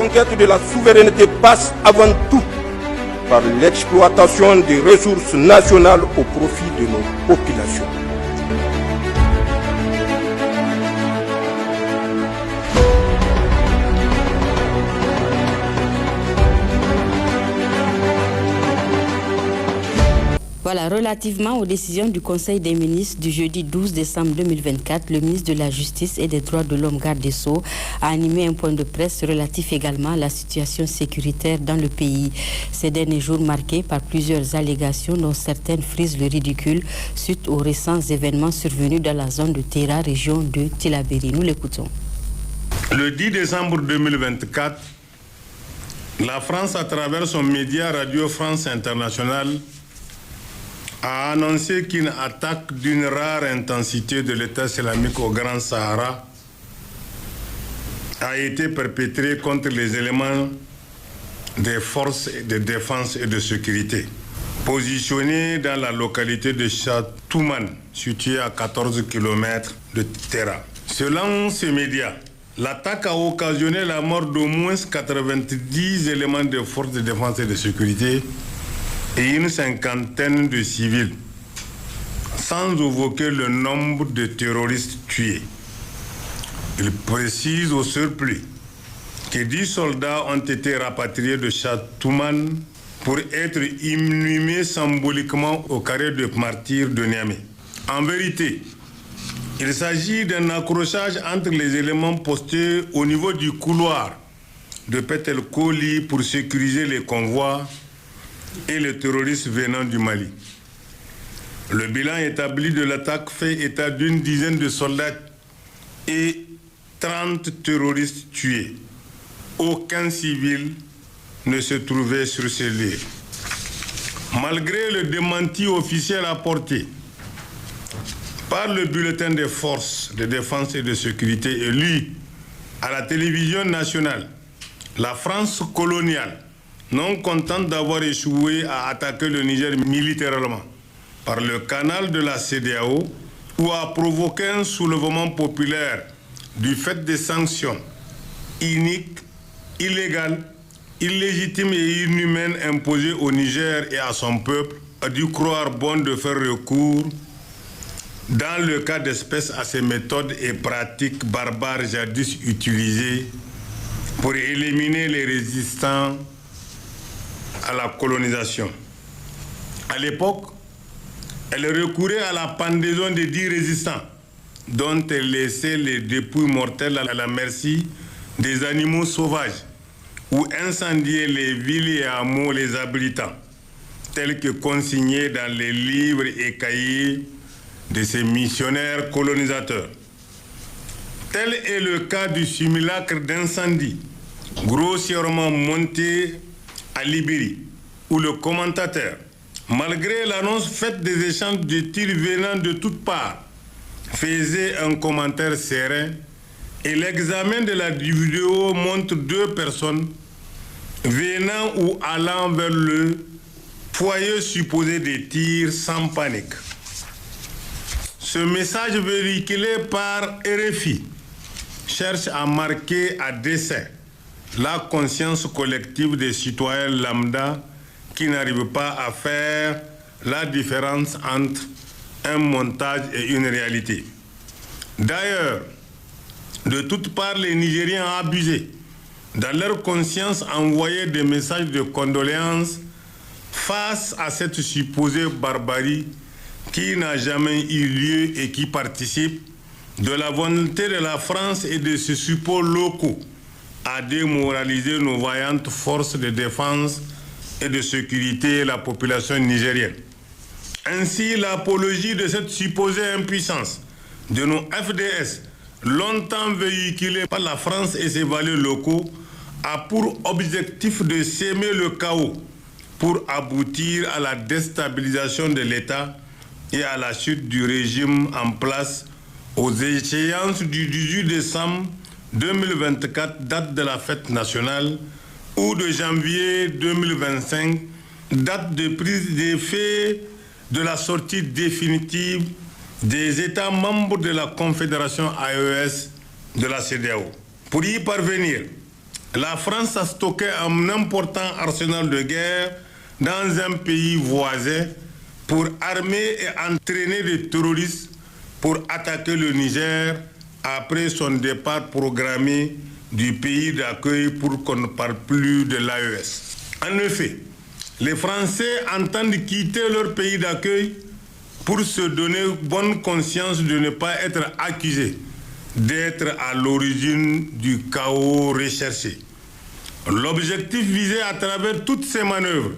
conquête de la souveraineté passe avant tout par l'exploitation des ressources nationales au profit de nos populations. Voilà, relativement aux décisions du Conseil des ministres du jeudi 12 décembre 2024, le ministre de la Justice et des Droits de l'Homme, garde des Sceaux, a animé un point de presse relatif également à la situation sécuritaire dans le pays. Ces derniers jours marqués par plusieurs allégations dont certaines frisent le ridicule suite aux récents événements survenus dans la zone de Terra, région de Tillabéri. Nous l'écoutons. Le 10 décembre 2024, la France, à travers son média Radio France Internationale, a annoncé qu'une attaque d'une rare intensité de l'État islamique au Grand Sahara a été perpétrée contre les éléments des forces de défense et de sécurité, positionnés dans la localité de Chatouman, située à 14 km de Terra. Selon ces médias, l'attaque a occasionné la mort d'au moins 90 éléments des forces de défense et de sécurité et une cinquantaine de civils, sans évoquer le nombre de terroristes tués. Il précise au surplus que 10 soldats ont été rapatriés de Chatouman pour être inhumés symboliquement au carré de martyrs de Niamey. En vérité, il s'agit d'un accrochage entre les éléments postés au niveau du couloir de Petelkoli pour sécuriser les convois et les terroristes venant du Mali. Le bilan établi de l'attaque fait état d'une dizaine de soldats et 30 terroristes tués. Aucun civil ne se trouvait sur ces lieux. Malgré le démenti officiel apporté par le bulletin des forces de défense et de sécurité élu à la télévision nationale, la France coloniale, non contente d'avoir échoué à attaquer le Niger militairement par le canal de la CEDEAO, ou à provoquer un soulèvement populaire du fait des sanctions iniques, illégales, illégitimes et inhumaines imposées au Niger et à son peuple, a dû croire bon de faire recours dans le cas d'espèce à ces méthodes et pratiques barbares jadis utilisées pour éliminer les résistants à la colonisation. À l'époque, elle recourait à la pendaison des 10 résistants, dont elle laissait les dépouilles mortelles à la merci des animaux sauvages, ou incendiait les villes et hameaux les abritant, tels que consignés dans les livres et cahiers de ces missionnaires colonisateurs. Tel est le cas du simulacre d'incendie, grossièrement monté à Libéry, où le commentateur, malgré l'annonce faite des échanges de tirs venant de toutes parts, faisait un commentaire serein, et l'examen de la vidéo montre 2 personnes venant ou allant vers le foyer supposé des tirs sans panique. Ce message véhiculé par RFI cherche à marquer à dessein la conscience collective des citoyens lambda qui n'arrivent pas à faire la différence entre un montage et une réalité. D'ailleurs, de toutes parts, les Nigériens ont abusé, dans leur conscience, envoyé des messages de condoléances face à cette supposée barbarie qui n'a jamais eu lieu et qui participe de la volonté de la France et de ses supports locaux à démoraliser nos vaillantes forces de défense et de sécurité et la population nigérienne. Ainsi, l'apologie de cette supposée impuissance de nos FDS, longtemps véhiculée par la France et ses valeurs locaux, a pour objectif de s'aimer le chaos pour aboutir à la déstabilisation de l'État et à la chute du régime en place aux échéances du 18 décembre 2024, date de la fête nationale, ou de janvier 2025, date de prise d'effet de la sortie définitive des États membres de la Confédération AES de la CEDEAO. Pour y parvenir, La France a stocké un important arsenal de guerre dans un pays voisin pour armer et entraîner des terroristes pour attaquer le Niger après son départ programmé du pays d'accueil pour qu'on ne parle plus de l'AES. En effet, les Français entendent quitter leur pays d'accueil pour se donner bonne conscience de ne pas être accusés d'être à l'origine du chaos recherché. L'objectif visé à travers toutes ces manœuvres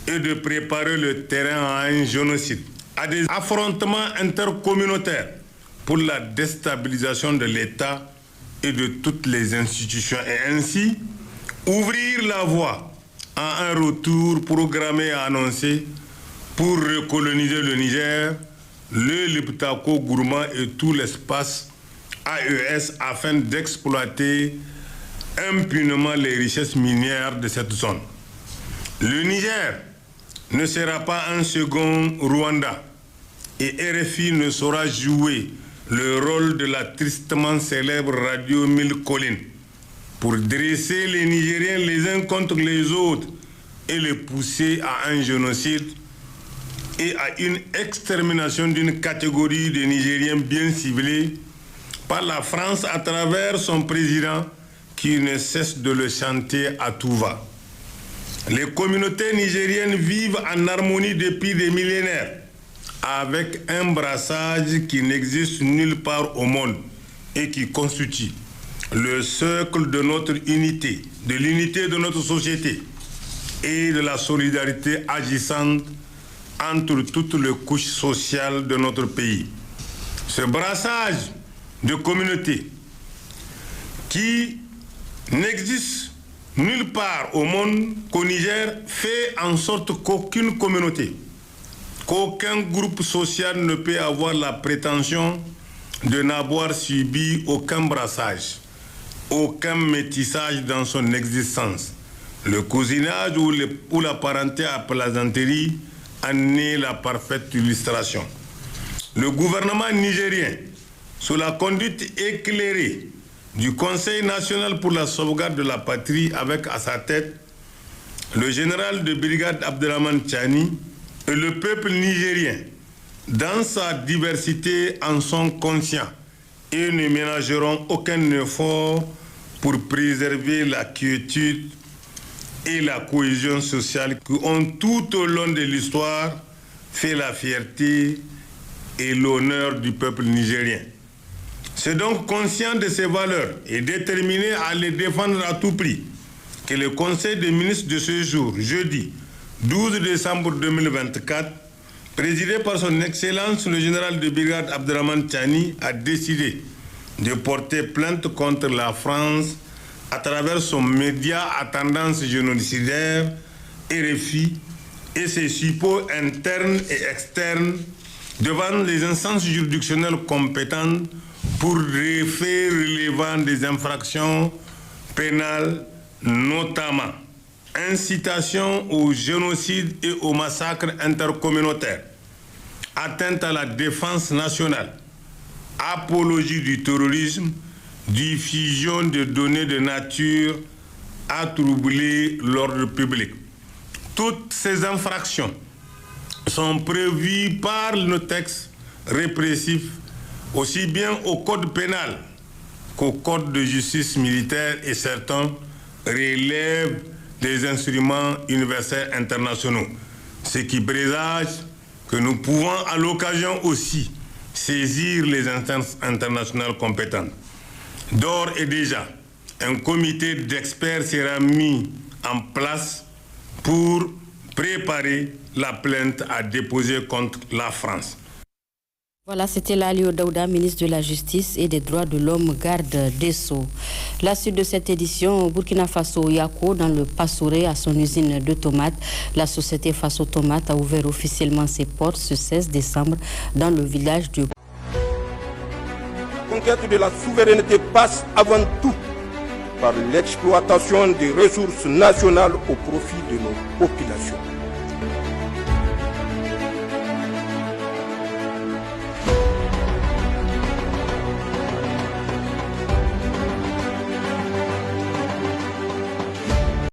est de préparer le terrain à un génocide, à des affrontements intercommunautaires pour la déstabilisation de l'État et de toutes les institutions et ainsi ouvrir la voie à un retour programmé et annoncé pour recoloniser le Niger, le Liptako Gourma et tout l'espace AES afin d'exploiter impunément les richesses minières de cette zone. Le Niger ne sera pas un second Rwanda et RFI ne saura jouer le rôle de la tristement célèbre radio 1000 collines pour dresser les Nigériens les uns contre les autres et les pousser à un génocide et à une extermination d'une catégorie de Nigériens bien ciblés par la France à travers son président qui ne cesse de le chanter à tout va. Les communautés nigériennes vivent en harmonie depuis des millénaires avec un brassage qui n'existe nulle part au monde et qui constitue le socle de notre unité, de l'unité de notre société et de la solidarité agissante entre toutes les couches sociales de notre pays. Ce brassage de communautés qui n'existe nulle part au monde qu'au Niger fait en sorte qu'aucune communauté, qu'aucun groupe social ne peut avoir la prétention de n'avoir subi aucun brassage, aucun métissage dans son existence. Le cousinage ou la parenté à plaisanterie en est la parfaite illustration. Le gouvernement nigérien, sous la conduite éclairée du Conseil national pour la sauvegarde de la patrie avec à sa tête le général de brigade Abdelrahman Tchani et le peuple nigérien, dans sa diversité, en sont conscients et ne ménageront aucun effort pour préserver la quiétude et la cohésion sociale qui ont tout au long de l'histoire fait la fierté et l'honneur du peuple nigérien. C'est donc conscient de ces valeurs et déterminé à les défendre à tout prix que le Conseil des ministres de ce jour, jeudi 12 décembre 2024, présidé par son Excellence le général de brigade Abdelrahman Tchani, a décidé de porter plainte contre la France à travers son média à tendance génocidaire, RFI, et ses supports internes et externes devant les instances juridictionnelles compétentes pour des faits relevant des infractions pénales, notamment incitation au génocide et au massacre intercommunautaire, atteinte à la défense nationale, apologie du terrorisme, diffusion de données de nature à troubler l'ordre public. Toutes ces infractions sont prévues par nos textes répressifs, aussi bien au code pénal qu'au code de justice militaire, et certains relèvent des instruments universels internationaux, ce qui présage que nous pouvons à l'occasion aussi saisir les instances internationales compétentes. D'ores et déjà, un comité d'experts sera mis en place pour préparer la plainte à déposer contre la France. Voilà, c'était Lalio Daouda, ministre de la Justice et des Droits de l'Homme, garde des Sceaux. La suite de cette édition, au Burkina Faso, Yako, dans le Passouré, à son usine de tomates. La société Faso Tomate a ouvert officiellement ses portes ce 16 décembre dans le village de... La conquête de la souveraineté passe avant tout par l'exploitation des ressources nationales au profit de nos populations.